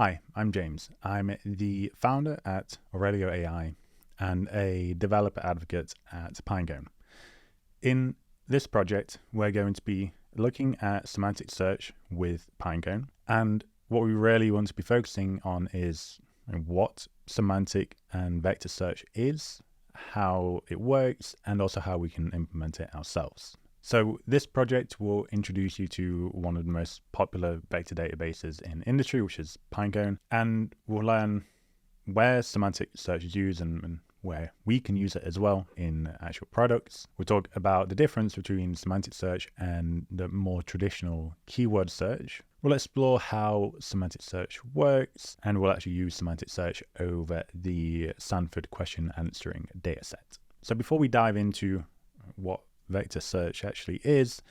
Hi, I'm James. I'm the founder at Aurelio AI and a developer advocate at Pinecone. In this project, we're going to be looking at semantic search with Pinecone, and what we really want to be focusing on is what semantic and vector search is, how it works, and also how we can implement it ourselves. So this project will introduce you to one of the most popular vector databases in industry, which is Pinecone, and we'll learn where semantic search is used and where we can use it as well in actual products. We'll talk about the difference between semantic search and the more traditional keyword search. We'll explore how semantic search works, and we'll actually use semantic search over the Sanford question answering dataset. So before we dive into what vector search actually is,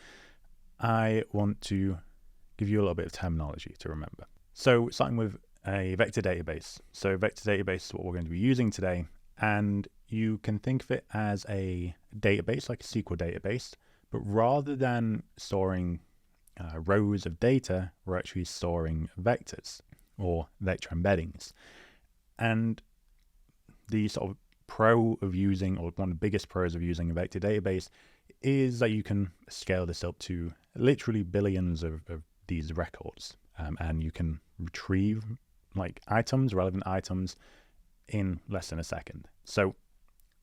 I want to give you a little bit of terminology to remember. So starting with a vector database. So vector database is what we're going to be using today, and you can think of it as a database, like a SQL database, but rather than storing rows of data, we're actually storing vectors or vector embeddings. And the sort of pro of using, or one of the biggest pros of using a vector database, is that you can scale this up to literally billions of these records, and you can retrieve like relevant items in less than a second. So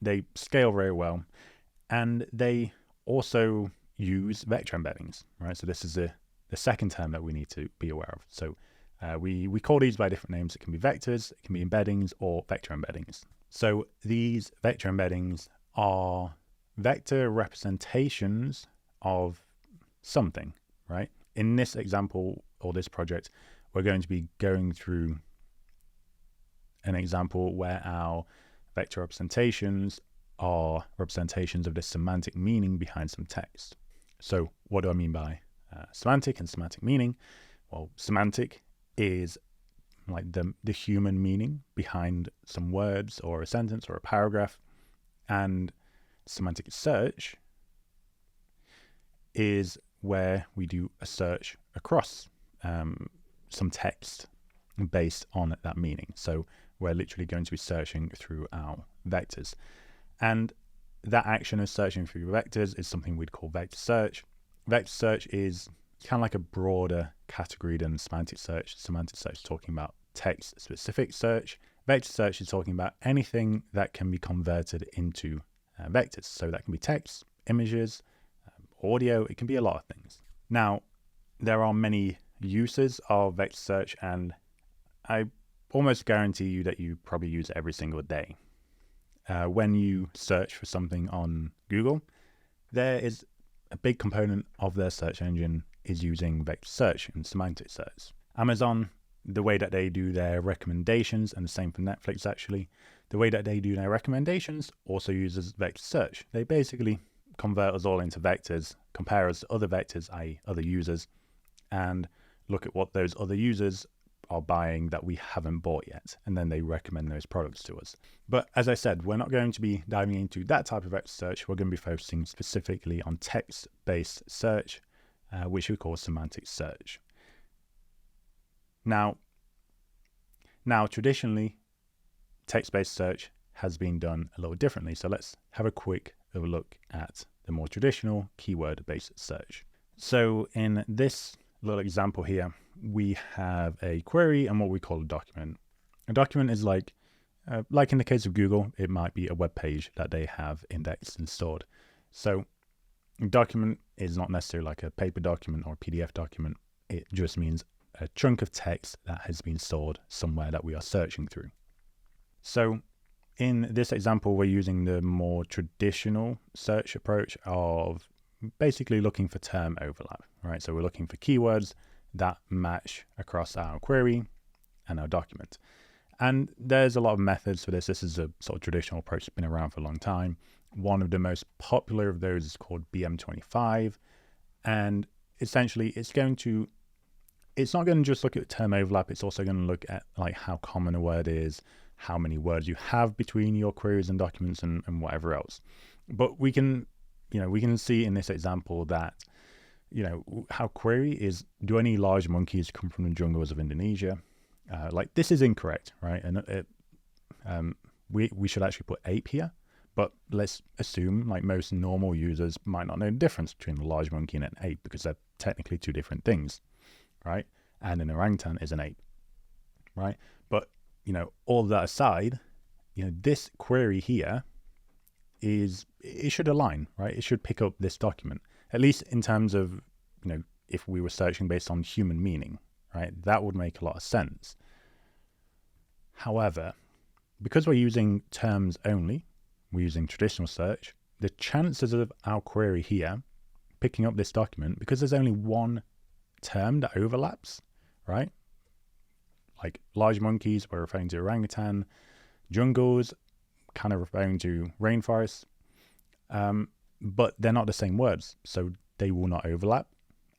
they scale very well, and they also use vector embeddings, right? So this is the second term that we need to be aware of. So we call these by different names. It can be vectors, it can be embeddings, or vector embeddings. So these vector embeddings are vector representations of something, right? In this example or this project, we're going to be going through an example where our vector representations are representations of the semantic meaning behind some text. So what do I mean by semantic and semantic meaning? Well, semantic is like the human meaning behind some words or a sentence or a paragraph, and semantic search is where we do a search across some text based on that meaning. So we're literally going to be searching through our vectors, and that action of searching through vectors is something we'd call vector search. Vector search is kind of like a broader category than semantic search. Semantic search is talking about text specific search. Vector search is talking about anything that can be converted into vectors. So that can be text, images, audio, it can be a lot of things. Now, there are many uses of vector search, and I almost guarantee you that you probably use it every single day. When you search for something on Google, there is a big component of their search engine is using vector search and semantic search. Amazon, the way that they do their recommendations, and the same for Netflix actually, the way that they do their recommendations also uses vector search. They basically convert us all into vectors, compare us to other vectors, i.e. other users, and look at what those other users are buying that we haven't bought yet, and then they recommend those products to us. But as I said, we're not going to be diving into that type of vector search. We're going to be focusing specifically on text-based search, which we call semantic search. Now, traditionally, text-based search has been done a little differently. So let's have a quick look at the more traditional keyword-based search. So in this little example here, we have a query and what we call a document. A document is like in the case of Google, it might be a web page that they have indexed and stored. So a document is not necessarily like a paper document or a PDF document. It just means a chunk of text that has been stored somewhere that we are searching through. So in this example, we're using the more traditional search approach of basically looking for term overlap, right? So we're looking for keywords that match across our query and our document. And there's a lot of methods for this. This is a sort of traditional approach that's been around for a long time. One of the most popular of those is called BM25. And essentially it's not going to just look at term overlap. It's also going to look at like how common a word is, how many words you have between your queries and documents, and whatever else. But we can see in this example that how query is, do any large monkeys come from the jungles of Indonesia? like this is incorrect, right? And we should actually put ape here, but let's assume like most normal users might not know the difference between a large monkey and an ape because they're technically two different things, right? And an orangutan is an ape, right? But all of that aside, this query here it should align, right? It should pick up this document, at least in terms of if we were searching based on human meaning, right? That would make a lot of sense. However, because we're using terms only, we're using traditional search, the chances of our query here picking up this document, because there's only one term that overlaps, right? Like large monkeys, we're referring to orangutan, jungles, kind of referring to rainforests, but they're not the same words, so they will not overlap,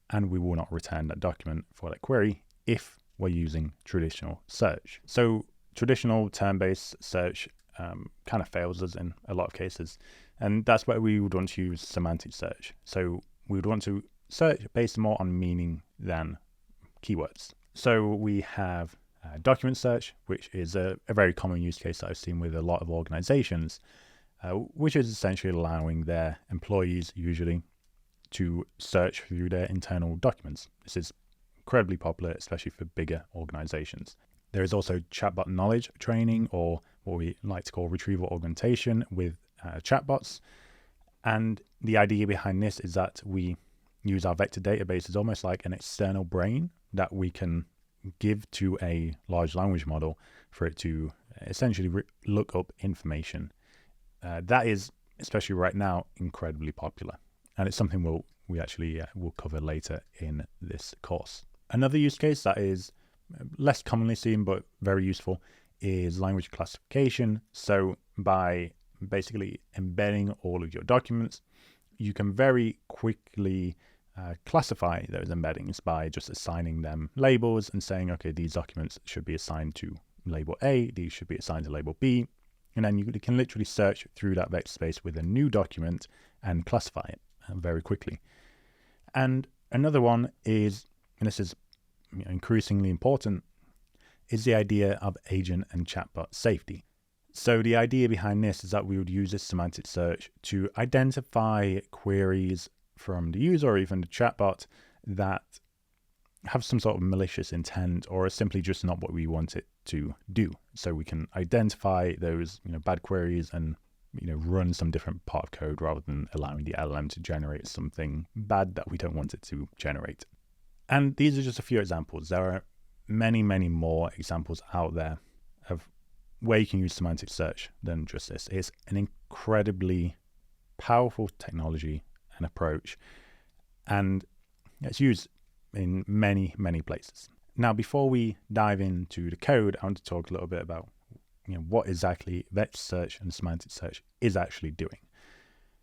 and we will not return that document for that query if we're using traditional search. So traditional term-based search kind of fails us in a lot of cases, and that's where we would want to use semantic search. So we would want to search based more on meaning than keywords. So we have document search, which is a very common use case that I've seen with a lot of organizations, which is essentially allowing their employees usually to search through their internal documents. This is incredibly popular, especially for bigger organizations. There is also chatbot knowledge training, or what we like to call retrieval augmentation with chatbots. And the idea behind this is that we use our vector database as almost like an external brain that we can give to a large language model for it to essentially look up information. That is, especially right now, incredibly popular. And it's something we actually will cover later in this course. Another use case that is less commonly seen but very useful is language classification. So by basically embedding all of your documents, you can very quickly classify those embeddings by just assigning them labels and saying, okay, these documents should be assigned to label A, these should be assigned to label B, and then you can literally search through that vector space with a new document and classify it very quickly. And another one is, and this is increasingly important, is the idea of agent and chatbot safety. So the idea behind this is that we would use this semantic search to identify queries from the user or even the chatbot that have some sort of malicious intent or are simply just not what we want it to do. So we can identify those bad queries and run some different part of code rather than allowing the LLM to generate something bad that we don't want it to generate. And these are just a few examples. There are many, many more examples out there of where you can use semantic search than just this. It's an incredibly powerful technology and approach, and it's used in many, many places. Now, before we dive into the code, I want to talk a little bit about what exactly vector search and semantic search is actually doing.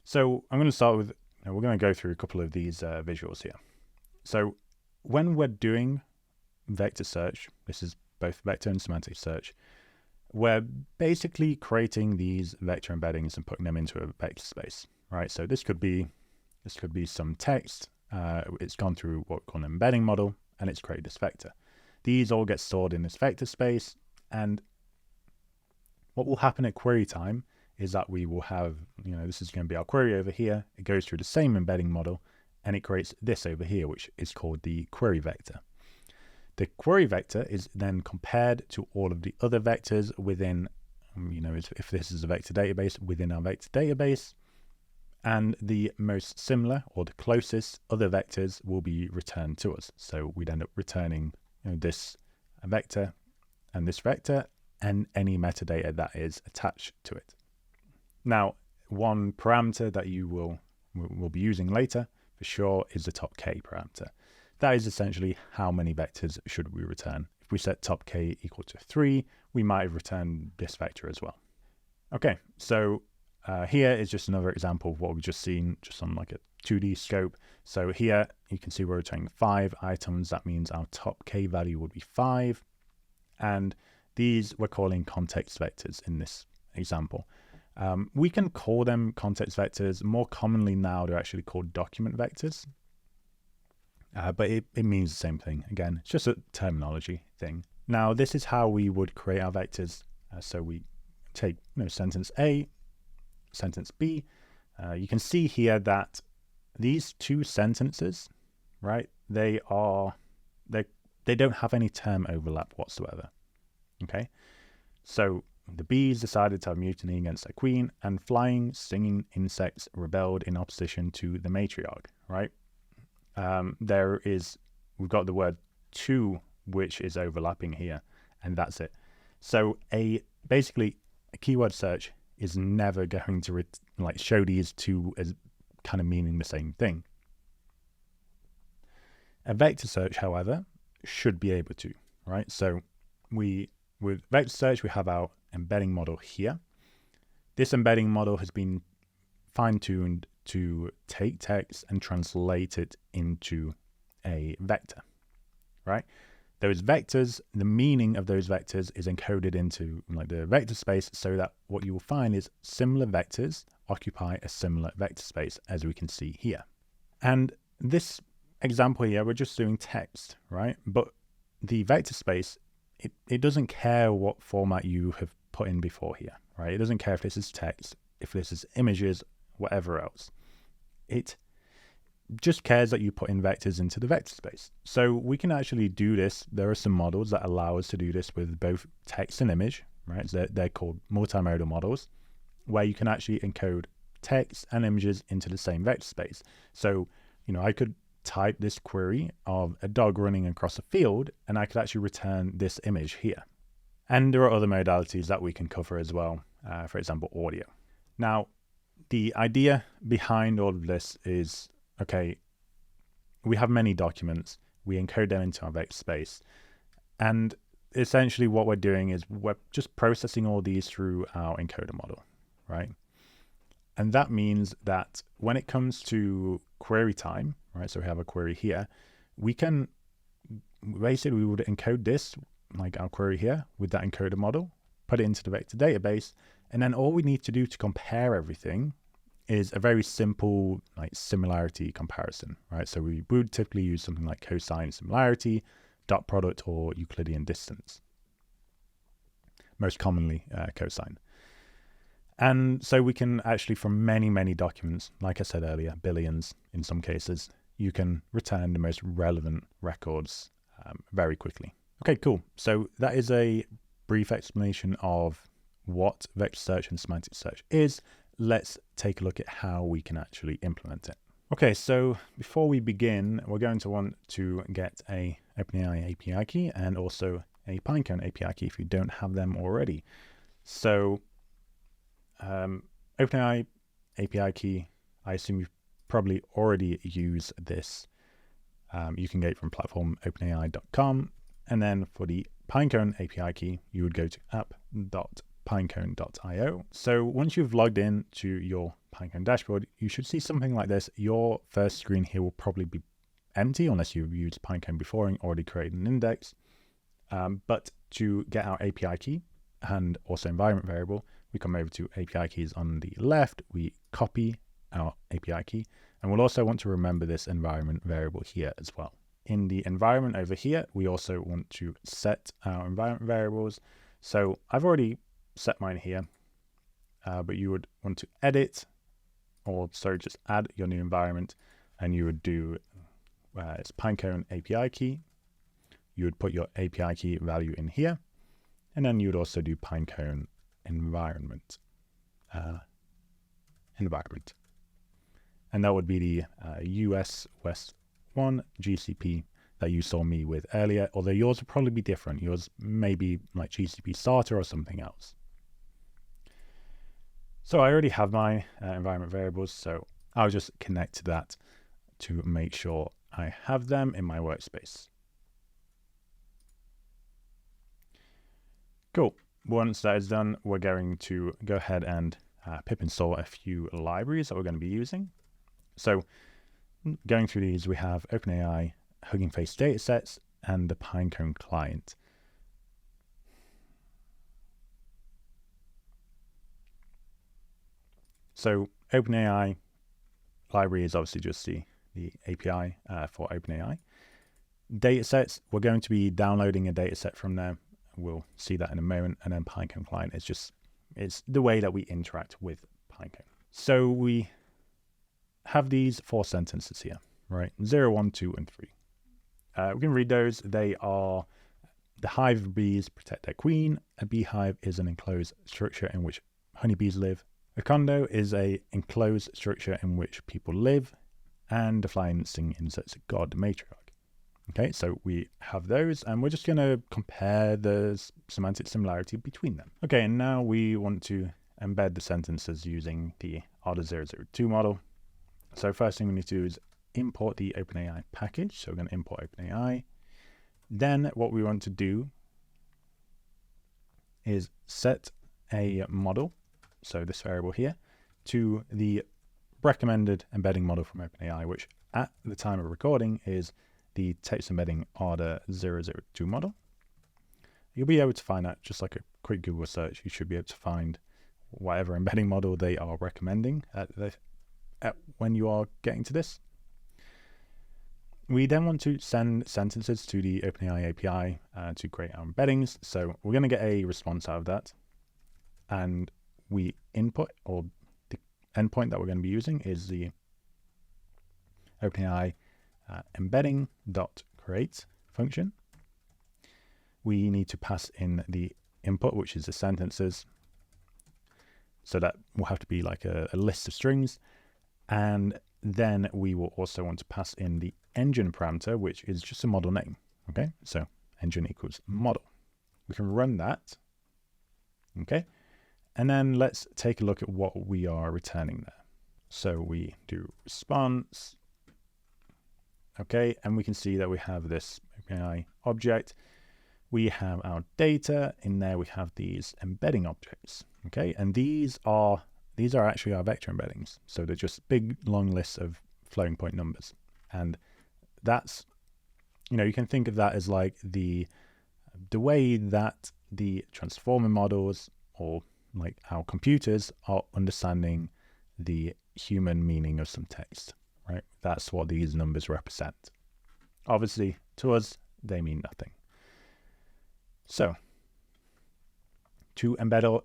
So I'm going to start with, we're going to go through a couple of these visuals here. So when we're doing vector search, this is both vector and semantic search, we're basically creating these vector embeddings and putting them into a vector space, right? So this could be some text. It's gone through what we call an embedding model, and it's created this vector. These all get stored in this vector space, and what will happen at query time is that we will have, this is going to be our query over here. It goes through the same embedding model, and it creates this over here, which is called the query vector. The query vector is then compared to all of the other vectors within, if this is a vector database, within our vector database, and the most similar or the closest other vectors will be returned to us. So we'd end up returning this vector and this vector and any metadata that is attached to it. Now, one parameter that you will be using later for sure is the top K parameter. That is essentially how many vectors should we return. If we set top K equal to 3, we might have returned this vector as well. Okay, so here is just another example of what we've just seen, just on like a 2D scope. So here you can see we're returning 5 items. That means our top K value would be 5. And these we're calling context vectors in this example. We can call them context vectors. More commonly now, they're actually called document vectors. But it means the same thing. Again, it's just a terminology thing. Now, this is how we would create our vectors. So we take sentence A, sentence B. You can see here that these two sentences, right, they don't have any term overlap whatsoever. Okay, so the bees decided to have mutiny against their queen, and flying, singing insects rebelled in opposition to the matriarch, right? We've got the word to, which is overlapping here, and that's it. So basically a keyword search is never going to show these two as kind of meaning the same thing. A vector search, however, should be able to, right? So with vector search, we have our embedding model here. This embedding model has been fine-tuned to take text and translate it into a vector, right? Those vectors, the meaning of those vectors is encoded into the vector space, so that what you will find is similar vectors occupy a similar vector space, as we can see here. And this example here, we're just doing text, right? But the vector space, it doesn't care what format you have put in before here, right? It doesn't care if this is text, if this is images, whatever else. It just cares that you put in vectors into the vector space. So we can actually do this. There are some models that allow us to do this with both text and image, right? So they're called multimodal models, where you can actually encode text and images into the same vector space. So, I could type this query of a dog running across a field, and I could actually return this image here. And there are other modalities that we can cover as well, for example, audio. Now, the idea behind all of this is, okay, we have many documents, we encode them into our vector space, and essentially what we're doing is we're just processing all these through our encoder model, right? And that means that when it comes to query time, right, so we have a query here, we would encode this, like our query here, with that encoder model, put it into the vector database, and then all we need to do to compare everything is a very simple similarity comparison, right? So we would typically use something like cosine similarity, dot product, or Euclidean distance. Most commonly cosine. And so we can actually, from many, many documents, like I said earlier, billions in some cases, you can return the most relevant records very quickly. Okay, cool. So that is a brief explanation of what vector search and semantic search is. Let's take a look at how we can actually implement it. Okay, so before we begin, we're going to want to get a OpenAI API key and also a Pinecone API key if you don't have them already. So OpenAI API key, I assume you've probably already used this. You can get it from platform openai.com. And then for the Pinecone API key, you would go to app.pinecone.io. So once you've logged in to your Pinecone dashboard, you should see something like this. Your first screen here will probably be empty unless you've used Pinecone before and already created an index. But to get our API key and also environment variable, we come over to API keys on the left, we copy our API key, and we'll also want to remember this environment variable here as well. In the environment over here, we also want to set our environment variables. So I've already set mine here, but you would want to edit, just add your new environment, and you would do it's Pinecone API key. You would put your API key value in here, and then you would also do Pinecone environment. And that would be the US West 1 GCP that you saw me with earlier, although yours would probably be different. Yours may be like GCP starter or something else. So I already have my environment variables, so I'll just connect to that to make sure I have them in my workspace. Cool. Once that is done, we're going to go ahead and pip install a few libraries that we're going to be using. So going through these, we have OpenAI, Hugging Face datasets, and the Pinecone client. So OpenAI library is obviously just the API for OpenAI. Data sets, we're going to be downloading a data set from there. We'll see that in a moment. And then Pinecone client it's the way that we interact with Pinecone. So we have these 4 sentences here, right? 0, 1, 2, and 3. We can read those. They are: the hive of bees protect their queen. A beehive is an enclosed structure in which honeybees live. A condo is a enclosed structure in which people live. And the flying thing inserts a god, the matriarch. Okay, so we have those, and we're just going to compare the semantic similarity between them. Okay, and now we want to embed the sentences using the ARDA002 model. So first thing we need to do is import the OpenAI package. So we're going to import OpenAI. Then what we want to do is set a model, so this variable here, to the recommended embedding model from OpenAI, which at the time of recording is the text embedding ARDA002 model. You'll be able to find that just like a quick Google search. You should be able to find whatever embedding model they are recommending when you are getting to this. We then want to send sentences to the OpenAI API to create our embeddings. So we're going to get a response out of that. And we input, or the endpoint that we're going to be using is the OpenAI embedding.create function. We need to pass in the input, which is the sentences. So that will have to be like a list of strings. And then we will also want to pass in the engine parameter, which is just a model name. Okay, so engine equals model. We can run that. Okay, and then let's take a look at what we are returning there. So we do response. Okay, and we can see that we have this OpenAI object. We have our data. In there we have these embedding objects. Okay, and these are actually our vector embeddings. So they're just big long lists of floating point numbers. And that's, you can think of that as like the way that the transformer models, or like our computers, are understanding the human meaning of some text, right? That's what these numbers represent. Obviously, to us, they mean nothing. So to embed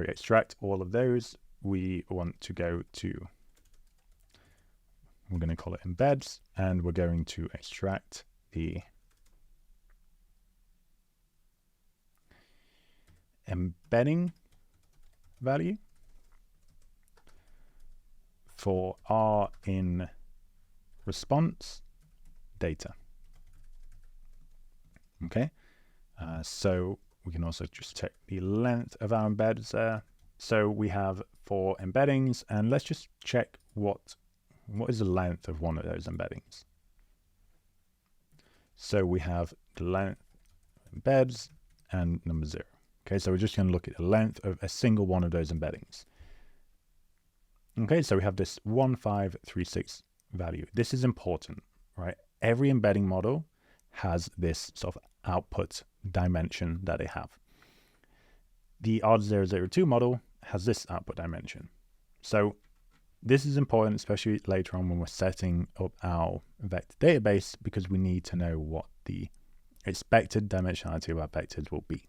extract all of those, we want to go to, we're going to call it embeds, and we're going to extract the embedding value for R in response data. Okay, so we can also just check the length of our embeds there. So we have 4 embeddings, and let's just check what is the length of one of those embeddings. So we have the length embeds and number 0. Okay, so we're just going to look at the length of a single one of those embeddings. Okay, so we have this 1536 value. This is important, right? Every embedding model has this sort of output dimension that they have. The ARDA002 model has this output dimension. So this is important, especially later on when we're setting up our vector database, because we need to know what the expected dimensionality of our vectors will be.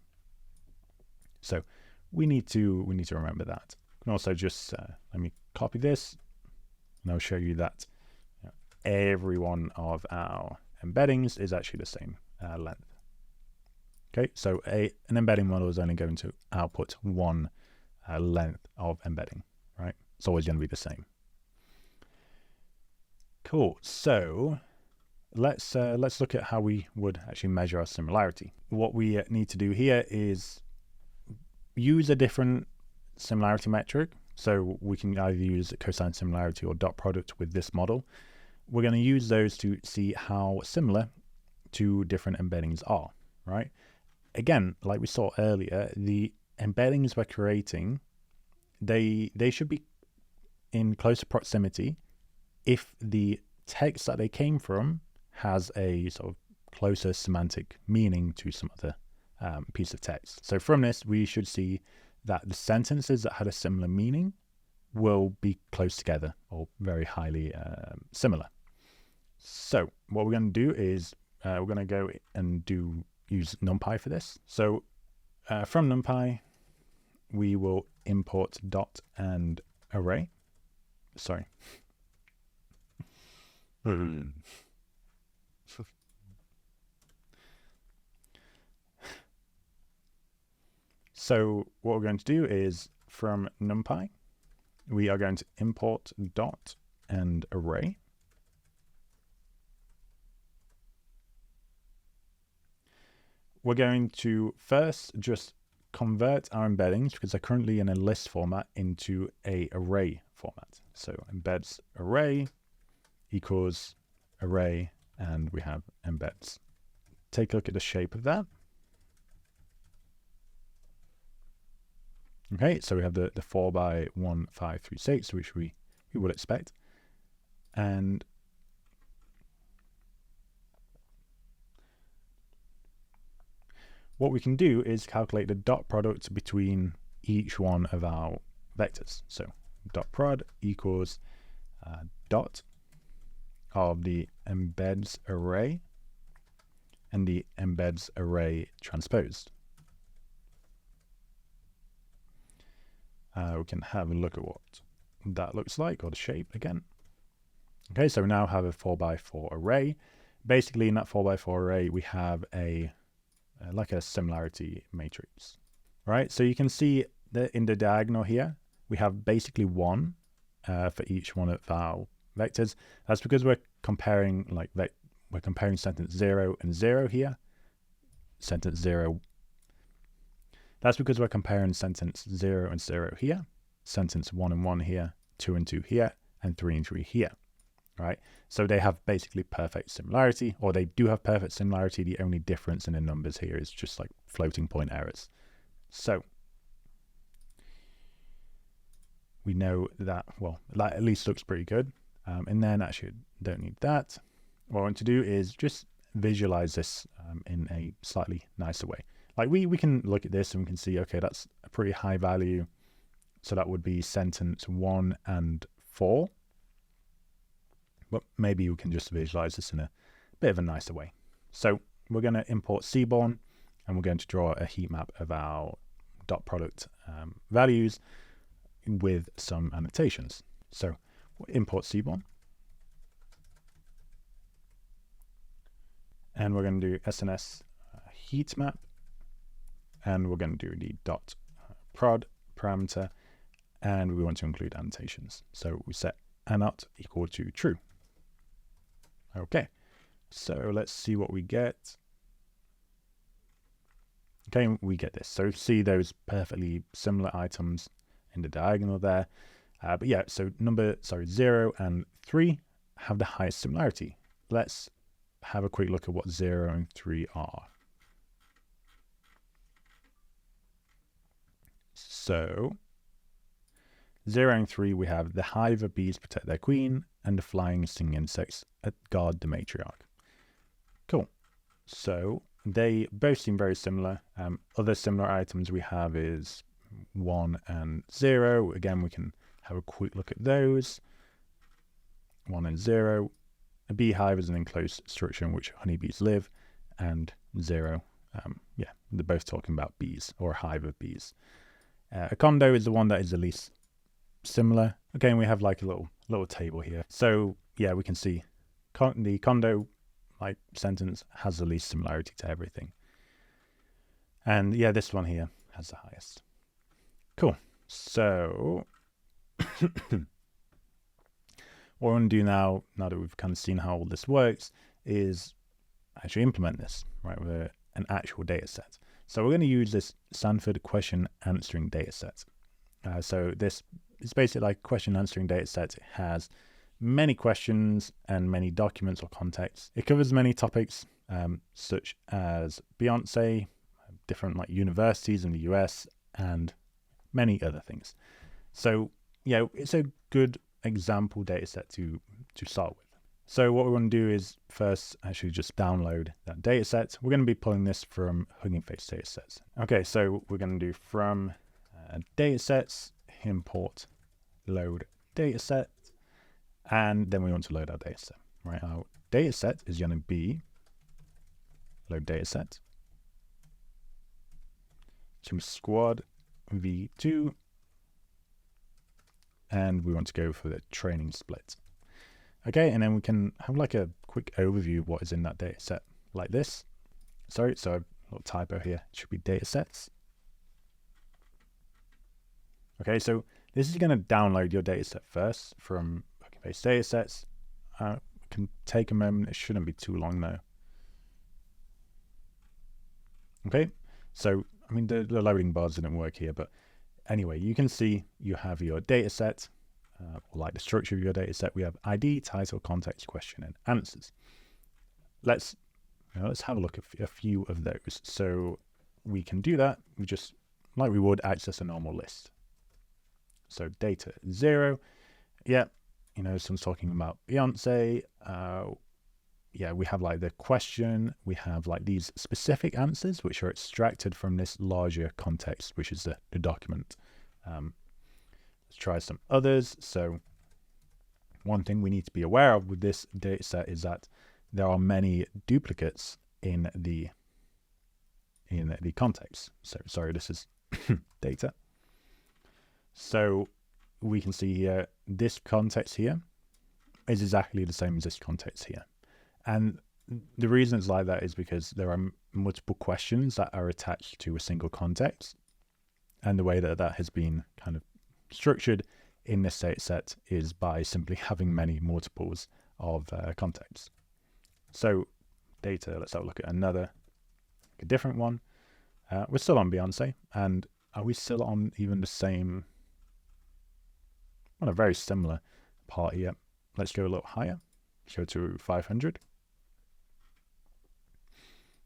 So we need to remember that. You can also just let me copy this, and I'll show you that every one of our embeddings is actually the same length. Okay, so an embedding model is only going to output one length of embedding, right? It's always going to be the same. Cool. So let's look at how we would actually measure our similarity. What we need to do here is use a different similarity metric. So we can either use cosine similarity or dot product with this model. We're going to use those to see how similar two different embeddings are, right? Again, like we saw earlier, the embeddings we're creating, they should be in closer proximity if the text that they came from has a sort of closer semantic meaning to some other piece of text. So from this, we should see that the sentences that had a similar meaning will be close together or very highly similar. So what we're going to do is we're going to go and use NumPy for this. So from NumPy, we will import dot and array. Sorry. So what we're going to do is from NumPy, we are going to import dot and array. We're going to first just convert our embeddings, because they're currently in a list format, into a array format. So embeds array equals array, and we have embeds. Take a look at the shape of that. Okay, so we have the 4 by 1, 5, 3, 6, which we would expect. And what we can do is calculate the dot product between each one of our vectors. So dot prod equals dot of the embeds array and the embeds array transposed. We can have a look at what that looks like, or the shape again. Okay, so we now have a 4 by 4 array. Basically, in that 4 by 4 array, we have like a similarity matrix, right? So you can see that in the diagonal here, we have basically 1 for each one of our vectors. That's because we're comparing we're comparing sentence 0 and 0 here. Sentence 0. That's because we're comparing sentence 0 and 0 here, sentence 1 and 1 here, 2 and 2 here, and 3 and 3 here, right? So they have basically perfect similarity, or they do have perfect similarity. The only difference in the numbers here is just like floating point errors. So we know that, well, that at least looks pretty good. And then actually don't need that. What I want to do is just visualize this in a slightly nicer way. Like we can look at this and we can see, okay, that's a pretty high value. So that would be sentence 1 and 4. But maybe we can just visualize this in a bit of a nicer way. So we're going to import Seaborn, and we're going to draw a heat map of our dot product values with some annotations. So we'll import Seaborn. And we're going to do SNS heat map. And we're going to do the dot prod parameter, and we want to include annotations. So we set anot equal to true. Okay, so let's see what we get. Okay, we get this. So see those perfectly similar items in the diagonal there. But yeah, so 0 and 3 have the highest similarity. Let's have a quick look at what 0 and 3 are. So 0 and 3, we have the hive of bees protect their queen, and the flying stinging insects guard the matriarch. Cool. So they both seem very similar. Other similar items we have is 1 and 0. Again, we can have a quick look at those. 1 and 0. A beehive is an enclosed structure in which honeybees live, and 0, yeah, they're both talking about bees, or a hive of bees. A condo is the one that is the least similar. Again, we have like a little table here. So yeah, we can see the condo sentence has the least similarity to everything. And yeah, this one here has the highest. Cool. So what we're going to do now that we've kind of seen how all this works, is actually implement this, right, with an actual data set. So we're going to use this Stanford question answering data set. So this is basically like a question answering data set. It has many questions and many documents or contexts. It covers many topics such as Beyonce, different universities in the US, and many other things. So yeah, it's a good example data set to start with. So what we want to do is first actually just download that data set. We're going to be pulling this from Hugging Face data sets. Okay, so we're going to do from data sets, import load data set, and then we want to load our data set, right? Our data set is going to be load data set. Some squad v2, and we want to go for the training split. Okay, and then we can have like a quick overview of what is in that data set like this. Sorry, so a little typo here. It should be data sets. Okay, so this is going to download your data set first from Workspace data sets. It can take a moment. It shouldn't be too long though. Okay, so I mean the loading bars didn't work here, but anyway, you can see you have your data set, or like the structure of your data set. We have ID, title, context, question, and answers. Let's have a look at a few of those. So we can do that. We just, like we would, access a normal list. So data 0, yeah, someone's talking about Beyonce. Yeah, we have like the question, we have like these specific answers which are extracted from this larger context, which is the document. Let's try some others. So one thing we need to be aware of with this data set is that there are many duplicates in the context. So sorry, this is data. So we can see here, this context here is exactly the same as this context here. And the reason it's like that is because there are multiple questions that are attached to a single context. And the way that that has been kind of structured in this data set is by simply having many multiples of contexts. So data, let's have a look at a different one. We're still on Beyonce, and are we still on even the same, well, a very similar part here. Let's go a little higher, let's go to 500.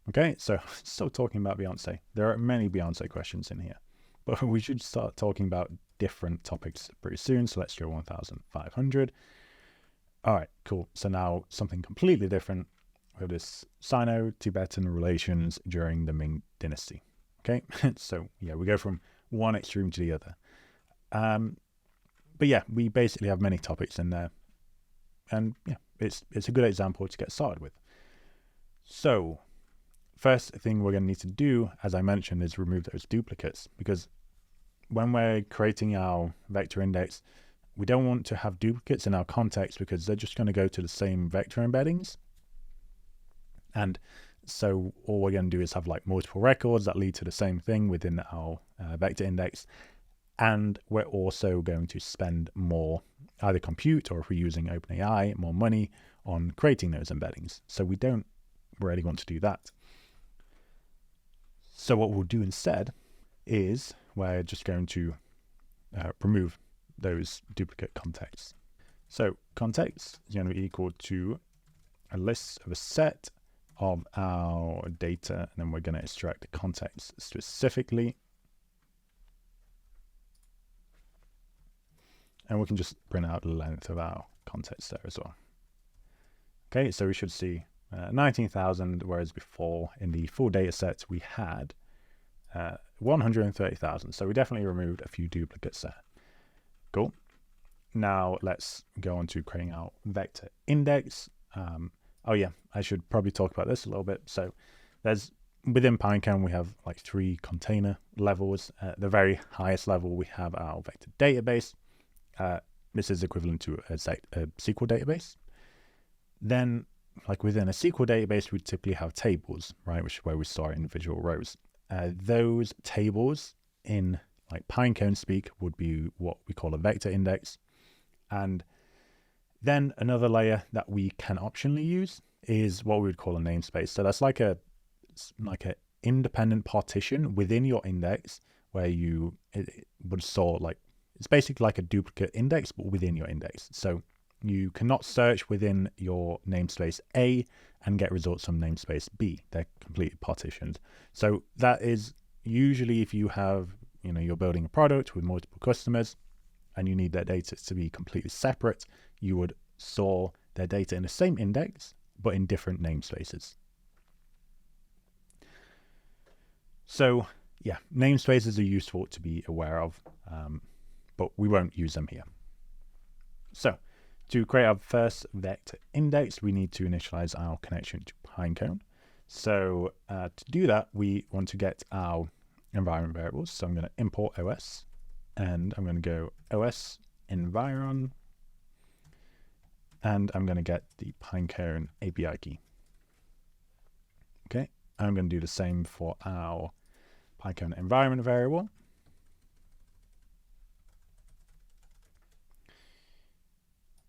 Okay, so still talking about Beyonce. There are many Beyonce questions in here, but we should start talking about different topics pretty soon. So let's go 1,500. All right, cool. So now something completely different. We have this Sino-Tibetan relations during the Ming Dynasty. Okay, so yeah, we go from one extreme to the other. But yeah, we basically have many topics in there, and yeah, it's a good example to get started with. So first thing we're going to need to do, as I mentioned, is remove those duplicates, because when we're creating our vector index, we don't want to have duplicates in our context because they're just going to go to the same vector embeddings. And so all we're going to do is have like multiple records that lead to the same thing within our vector index. And we're also going to spend more, either compute or if we're using OpenAI, more money on creating those embeddings. So we don't really want to do that. So what we'll do instead is we're just going to remove those duplicate contexts. So context is going to be equal to a list of a set of our data, and then we're going to extract the context specifically. And we can just print out the length of our context there as well. Okay, so we should see 19,000, whereas before in the full data set we had 130,000. So we definitely removed a few duplicates there. Cool. Now let's go on to creating our vector index. Oh yeah, I should probably talk about this a little bit. So there's, within Pinecone, we have like 3 container levels. At the very highest level, we have our vector database. This is equivalent to a SQL database. Then, like within a SQL database, we typically have tables, right, which is where we store individual rows. Those tables in like Pinecone speak would be what we call a vector index. And then another layer that we can optionally use is what we would call a namespace. So that's like a independent partition within your index where it would store, like, it's basically like a duplicate index, but within your index. So you cannot search within your namespace A and get results from namespace B. They're completely partitioned. So that is usually if you have, you're building a product with multiple customers and you need their data to be completely separate, you would store their data in the same index, but in different namespaces. So yeah, namespaces are useful to be aware of, but we won't use them here. So to create our first vector index, we need to initialize our connection to Pinecone. So to do that, we want to get our environment variables. So I'm going to import OS, and I'm going to go OS environ, and I'm going to get the Pinecone API key. Okay, I'm going to do the same for our Pinecone environment variable.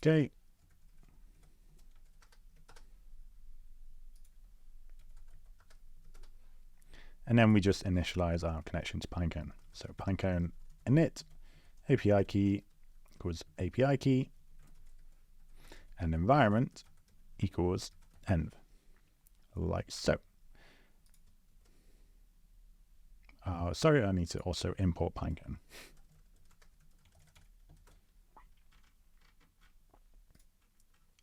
Okay. And then we just initialize our connection to Pinecone. So Pinecone init API key equals API key, and environment equals env, like so. Sorry, I need to also import Pinecone.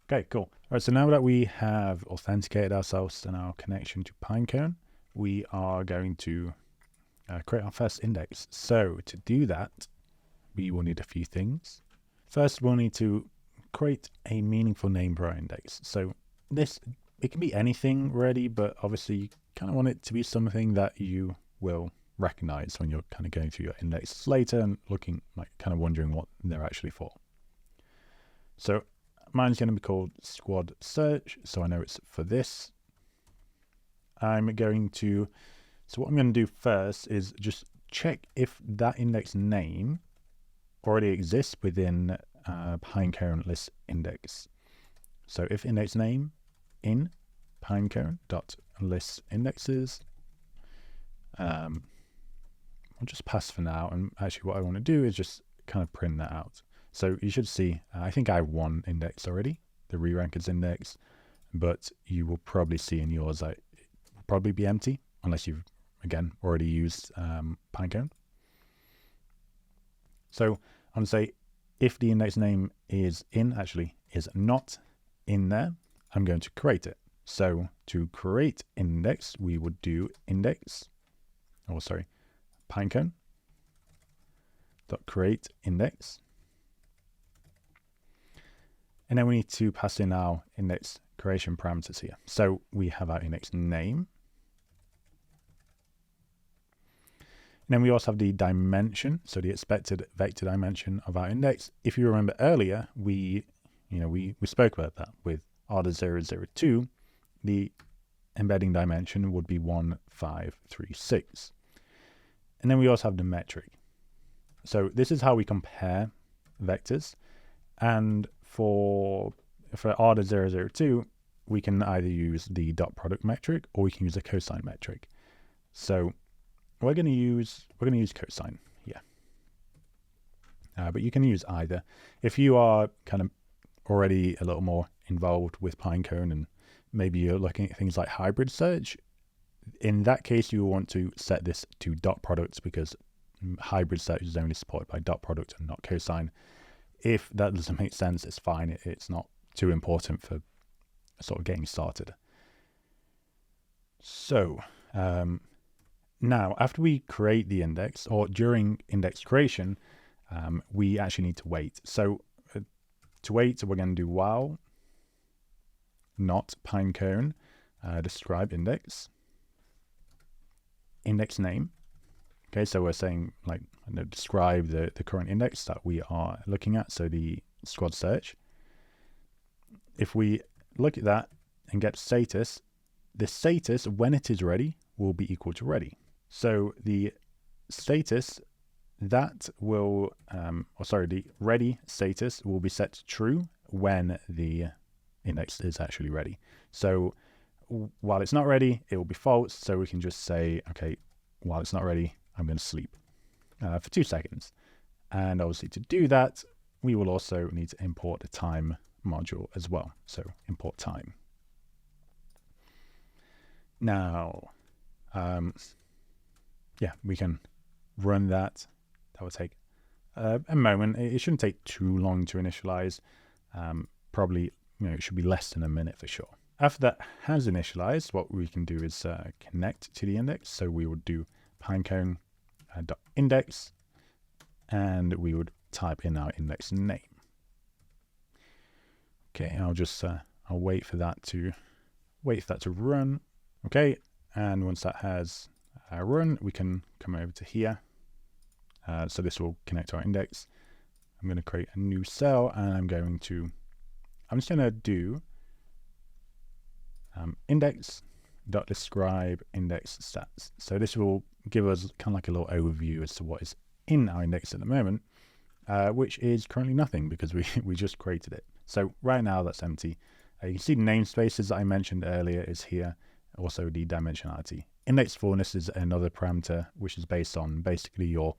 Okay, cool. All right, so now that we have authenticated ourselves and our connection to Pinecone, we are going to create our first index. So to do that, we will need a few things. First, we'll need to create a meaningful name for our index. So it can be anything really, but obviously you kind of want it to be something that you will recognize when you're kind of going through your indexes later and looking, like kind of wondering what they're actually for. So mine's going to be called squad search, so I know it's for this. So what I'm going to do first is just check if that index name already exists within Pinecone list index. So if index name in Pinecone.list indexes, I'll just pass for now. And actually what I want to do is just kind of print that out. So you should see, I think I have one index already, the re-rankers index, but you will probably see in yours that it will probably be empty unless you've, again, already used Pinecone. So I'm going to say if the index name is not in there, I'm going to create it. So to create index, we would do Pinecone dot create index. And then we need to pass in our index creation parameters here. So we have our index name. And then we also have the dimension, so the expected vector dimension of our index. If you remember earlier, we spoke about that with order002. The embedding dimension would be 1536. And then we also have the metric. So this is how we compare vectors. And for order002, we can either use the dot product metric or we can use a cosine metric. So we're going to use cosine here. But you can use either. If you are kind of already a little more involved with Pinecone and maybe you're looking at things like hybrid search, in that case you will want to set this to dot product because hybrid search is only supported by dot product and not cosine. If that doesn't make sense, it's fine. It's not too important for sort of getting started. So now after we create the index, or during index creation, we actually need to wait. So to wait, we're going to do while not Pinecone describe index name. Okay, so we're saying like describe the current index that we are looking at, so the squad search. If we look at that and get status, the status when it is ready will be equal to ready. So the status that will, the ready status will be set to true when the index is actually ready. So while it's not ready, it will be false. So we can just say, okay, while it's not ready, I'm going to sleep for 2 seconds. And obviously to do that, we will also need to import the time module as well. So import time. Now, we can run that. That will take a moment. It shouldn't take too long to initialize. Probably, it should be less than a minute for sure. After that has initialized, what we can do is connect to the index. So we would do Pinecone .index, and we would type in our index name. Okay, I'll just I'll wait for that to run. Okay, and once that has run, we can come over to here. So this will connect to our index. I'm going to create a new cell, and I'm just going to do index.describe index stats. So this will give us kind of like a little overview as to what is in our index at the moment, which is currently nothing because we just created it. So right now that's empty. You can see the namespaces that I mentioned earlier is here. Also the dimensionality. Index fullness is another parameter which is based on basically your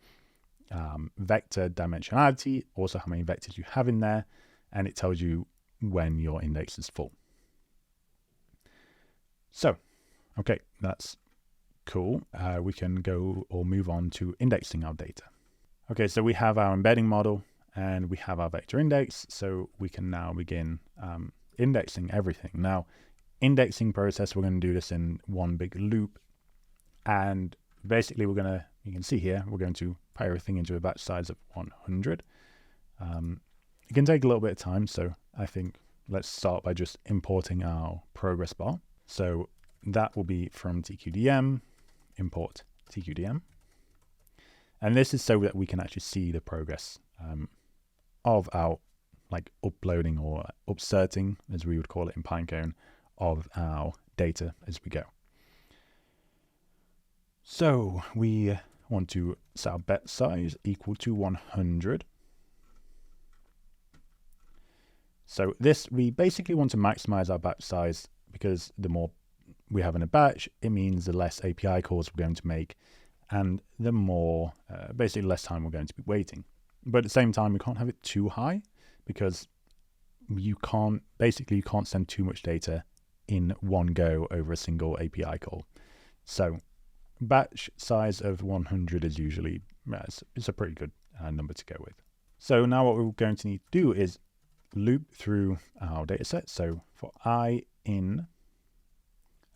vector dimensionality, also how many vectors you have in there, and it tells you when your index is full. So, okay, that's cool. We can go or move on to indexing our data. Okay, so we have our embedding model and we have our vector index, so we can now begin indexing everything. Now, indexing process, we're going to do this in one big loop, and basically you can see here, we're going to put everything into a batch size of 100. It can take a little bit of time, so I think let's start by just importing our progress bar. So that will be from tqdm, import tqdm. And this is so that we can actually see the progress of our uploading or upserting, as we would call it in Pinecone, of our data as we go. So we want to set our batch size equal to 100. So this, we basically want to maximize our batch size because the more we have in a batch, it means the less API calls we're going to make, and the more, basically less time we're going to be waiting. But at the same time, we can't have it too high because you can't send too much data in one go over a single API call. So batch size of 100 is usually, it's a pretty good number to go with. So now what we're going to need to do is loop through our data set. So for I in,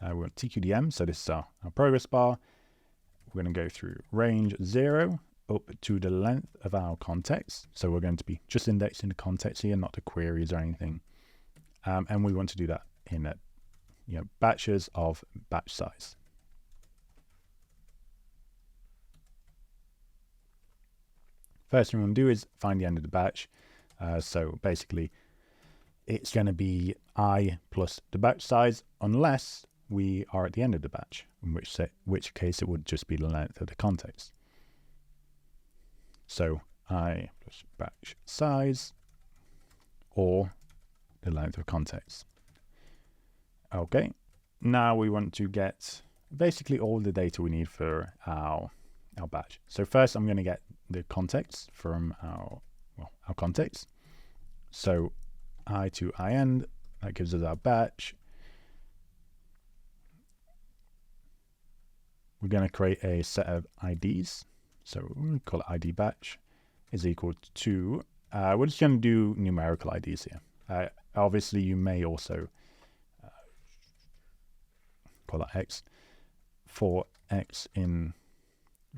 we want tqdm, so this is our progress bar. We're going to go through range 0 up to the length of our context. So we're going to be just indexing the context here, not the queries or anything. And we want to do that in batches of batch size. First thing we want to do is find the end of the batch. So basically, it's going to be I plus the batch size unless we are at the end of the batch, in which case it would just be the length of the context. So I plus batch size or the length of context. Okay, now we want to get basically all the data we need for our batch. So first I'm going to get the context from our context. So I to I end, that gives us our batch. We're going to create a set of IDs. So we'll call it ID batch is equal to, we're just going to do numerical IDs here. Obviously, you may also call that X for X in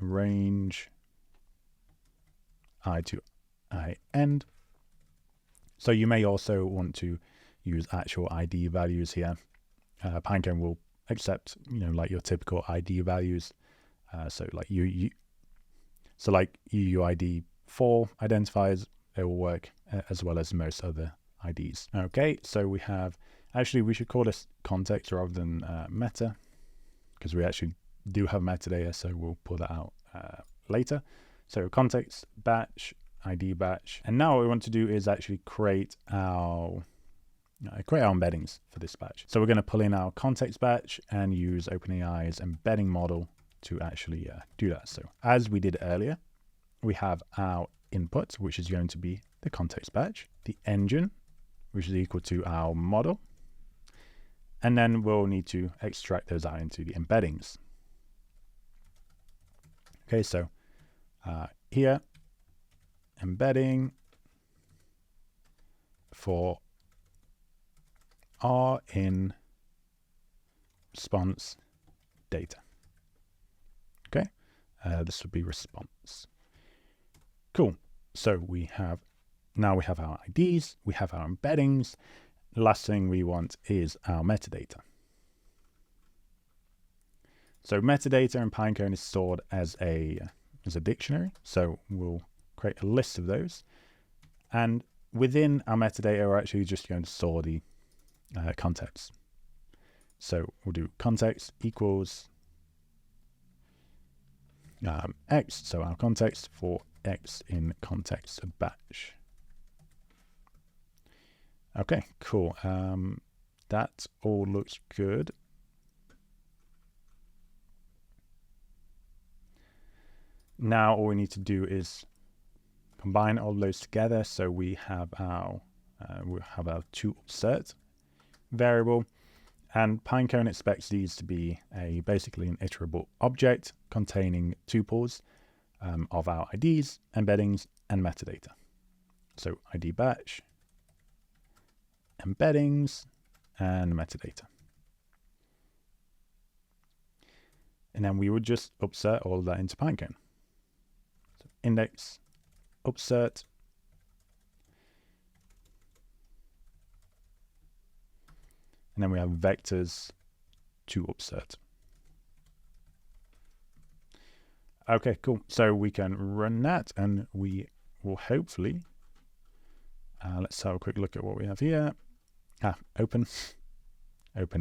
range I to I end. So you may also want to use actual ID values here. Pinecone will accept, like your typical ID values. So like UUID 4 identifiers, it will work as well as most other IDs. Okay, so we have, actually we should call this context rather than meta, because we actually do have metadata, so we'll pull that out later. So context, batch, ID batch. And now what we want to do is actually create our embeddings for this batch. So we're going to pull in our context batch and use OpenAI's embedding model to actually do that. So as we did earlier, we have our input, which is going to be the context batch, the engine, which is equal to our model, and then we'll need to extract those out into the embeddings. Okay, so here, embedding for R in response data. Okay, this would be response. Cool. So now we have our IDs, we have our embeddings. The last thing we want is our metadata. So metadata in Pinecone is stored as a dictionary. So we'll create a list of those. And within our metadata, we're actually just going to store the context. So we'll do context equals X. So our context for X in context of batch. Okay, cool. That all looks good. Now all we need to do is combine all those together. So we have our toAssert variable, and Pinecone expects these to be basically an iterable object containing tuples of our IDs, embeddings, and metadata. So ID batch, embeddings, and metadata. And then we would just upsert all of that into Pinecone. So index, upsert, and then we have vectors to upsert. Okay, cool. So we can run that, and we will hopefully, let's have a quick look at what we have here. Open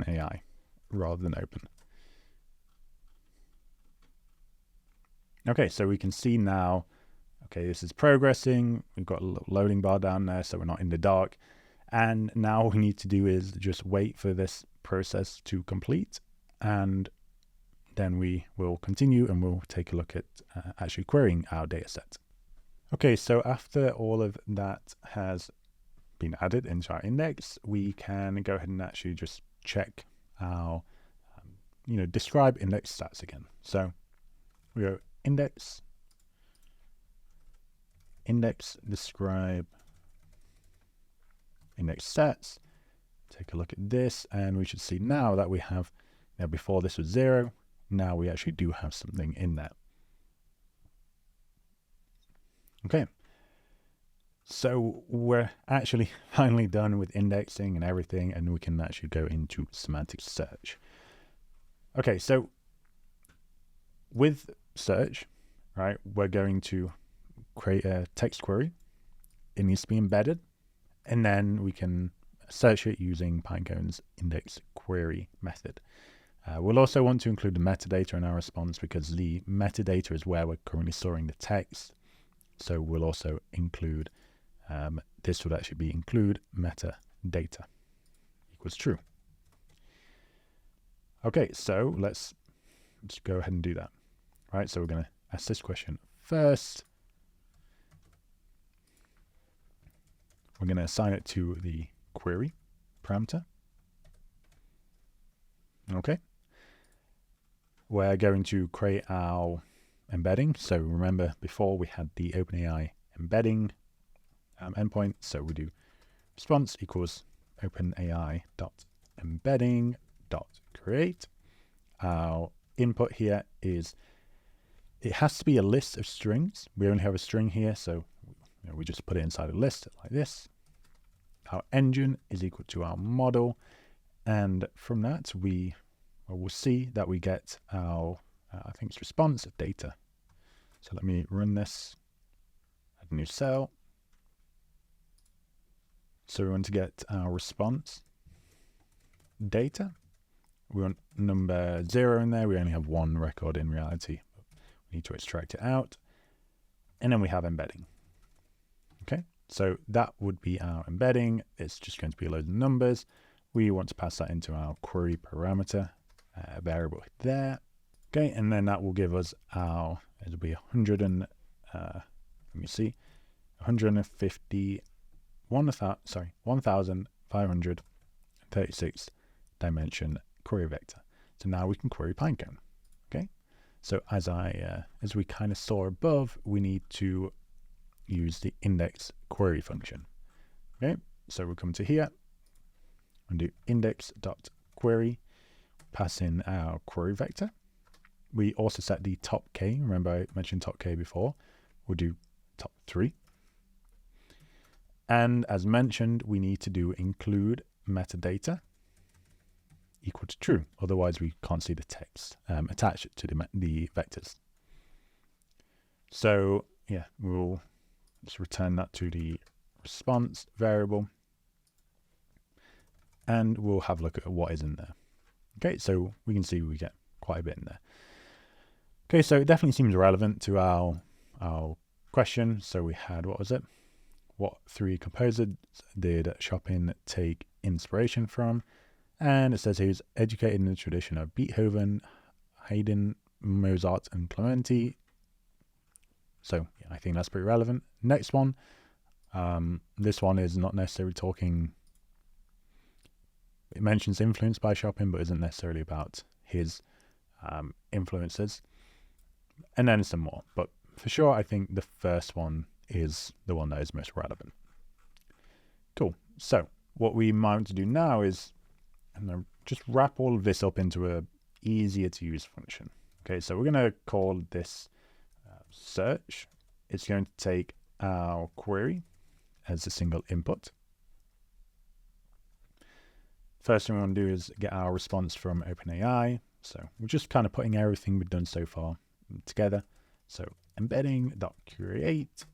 AI rather than open. Okay, so we can see now, okay, this is progressing. We've got a little loading bar down there, so we're not in the dark. And now all we need to do is just wait for this process to complete, and then we will continue and we'll take a look at actually querying our data set. Okay, so after all of that has been added into our index, we can go ahead and actually just check our, describe index stats again. So we go index describe index stats. Take a look at this, and we should see now that we have, before this was 0, now we actually do have something in there. Okay, so we're actually finally done with indexing and everything, and we can actually go into semantic search. Okay, so with search, right, we're going to create a text query. It needs to be embedded, and then we can search it using Pinecone's index query method. We'll also want to include the metadata in our response, because the metadata is where we're currently storing the text. So we'll also include, this would actually be include metadata equals true. Okay, so let's go ahead and do that. All right, so we're going to ask this question first. We're going to assign it to the query parameter. Okay. We're going to create our embedding. So remember, before we had the OpenAI embedding endpoint. So we do response equals OpenAI.embedding.create. Our input here is, it has to be a list of strings. We only have a string here, so we just put it inside a list like this. Our engine is equal to our model, and from that we'll see that we get our I think it's response of data. So let me run this, add a new cell. So we want to get our response data. We want number 0 in there. We only have 1 record in reality. We need to extract it out, and then we have embedding. Okay, so that would be our embedding. It's just going to be a load of numbers. We want to pass that into our query parameter variable there. Okay, and then that will give us our, it'll be 1,536 dimension query vector. So now we can query Pinecone. Okay, so as we kind of saw above, we need to use the index query function. Okay, so we'll come to here and do index.query, pass in our query vector. We also set the top k. Remember I mentioned top k before. We'll do top 3. And as mentioned, we need to do include metadata equal to true. Otherwise, we can't see the text attached to the vectors. So yeah, we'll just return that to the response variable, and we'll have a look at what is in there. Okay, so we can see we get quite a bit in there. Okay, so it definitely seems relevant to our question. So we had, what was it? What 3 composers did Chopin take inspiration from? And it says he was educated in the tradition of Beethoven, Haydn, Mozart, and Clementi. So yeah, I think that's pretty relevant. Next one. This one is not necessarily talking, it mentions influence by Chopin, but isn't necessarily about his influences. And then some more. But for sure, I think the first one is the one that is most relevant. Cool. So what we might want to do now is just wrap all of this up into a easier to use function. Okay, so we're going to call this search. It's going to take our query as a single input. First thing we want to do is get our response from OpenAI. So we're just kind of putting everything we've done so far together. So embedding.create.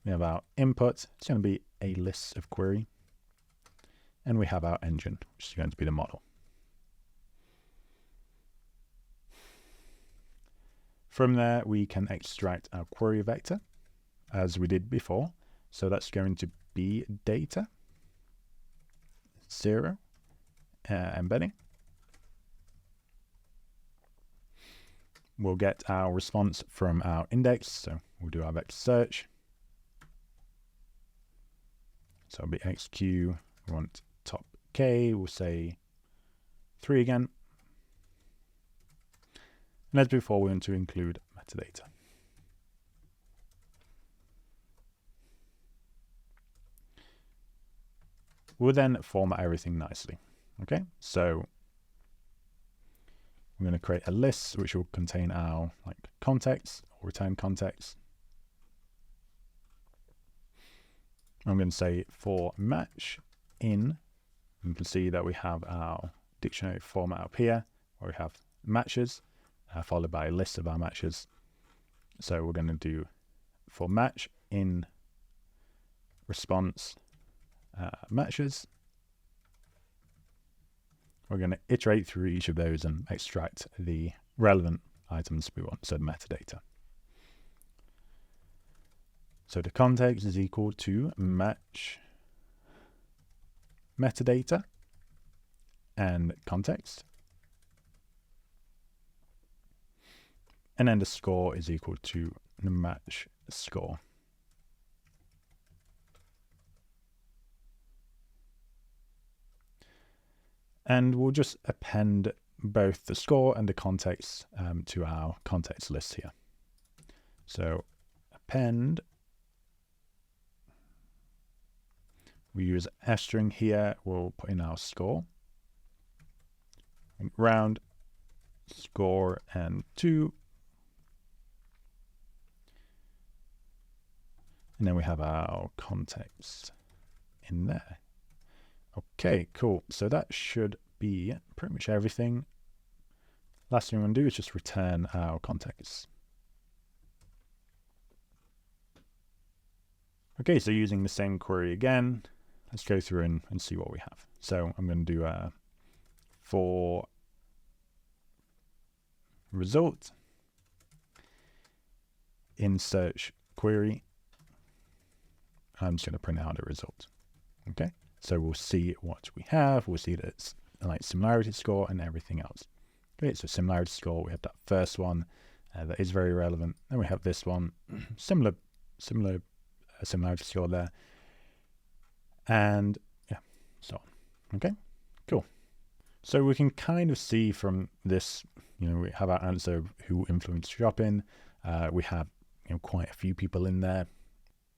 We have our input. It's going to be a list of query. And we have our engine, which is going to be the model. From there, we can extract our query vector as we did before. So that's going to be data 0 embedding. We'll get our response from our index. So we'll do our vector search. So it'll be xq. We want top k. We'll say 3 again. And as before, we want to include metadata. We'll then format everything nicely. Okay, so we're going to create a list which will contain our context or return context. I'm going to say for match in. You can see that we have our dictionary format up here, where we have matches, followed by a list of our matches. So we're going to do for match in response matches. We're going to iterate through each of those and extract the relevant items we want, so the metadata. So the context is equal to match metadata and context. And then the score is equal to the match score. And we'll just append both the score and the context to our context list here. So append, we use a string here, we'll put in our score, round, score, and 2. And then we have our context in there. Okay, cool. So that should be pretty much everything. Last thing we're going to do is just return our context. Okay, so using the same query again, let's go through and see what we have. So I'm going to do a for result in search query. I'm just going to print out the result. Okay. So we'll see what we have. We'll see that it's similarity score and everything else. Okay, so similarity score, we have that first one that is very relevant. Then we have this one, similar similarity score there. And yeah, so on. Okay, cool. So we can kind of see from this, we have our answer of who influenced Chopin. We have quite a few people in there.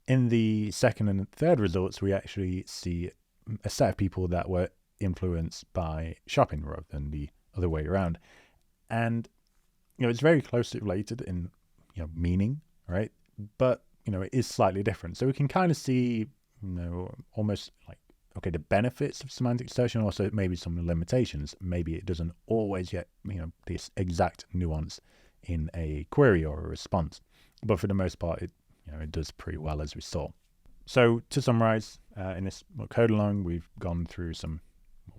In the second and third results, we actually see a set of people that were influenced by Chopin rather than the other way around. And, it's very closely related in, meaning, right? But, it is slightly different. So we can kind of see, almost like okay, the benefits of semantic search and also maybe some limitations. Maybe it doesn't always get, this exact nuance in a query or a response, but for the most part, it does pretty well, as we saw. So to summarize, in this code along, we've gone through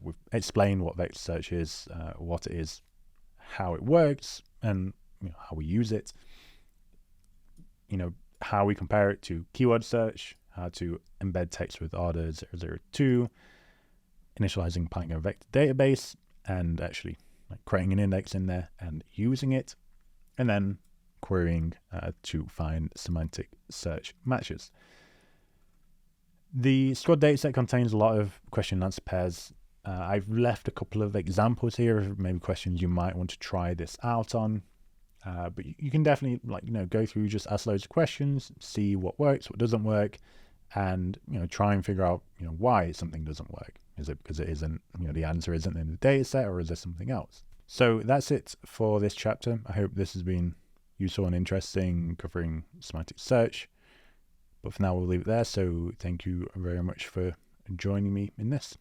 we've explained what vector search is, what it is, how it works, and how we use it. How we compare it to keyword search, how to embed text with ARDA002, initializing Pinecone vector database, and actually creating an index in there and using it, and then querying to find semantic search matches. The Squad dataset contains a lot of question and answer pairs. I've left a couple of examples here of maybe questions you might want to try this out on. But you can definitely go through, just ask loads of questions, see what works, what doesn't work, and try and figure out why something doesn't work. Is it because it isn't the answer isn't in the data set, or is there something else? So that's it for this chapter. I hope this has been useful and interesting, covering semantic search. But for now, we'll leave it there. So thank you very much for joining me in this.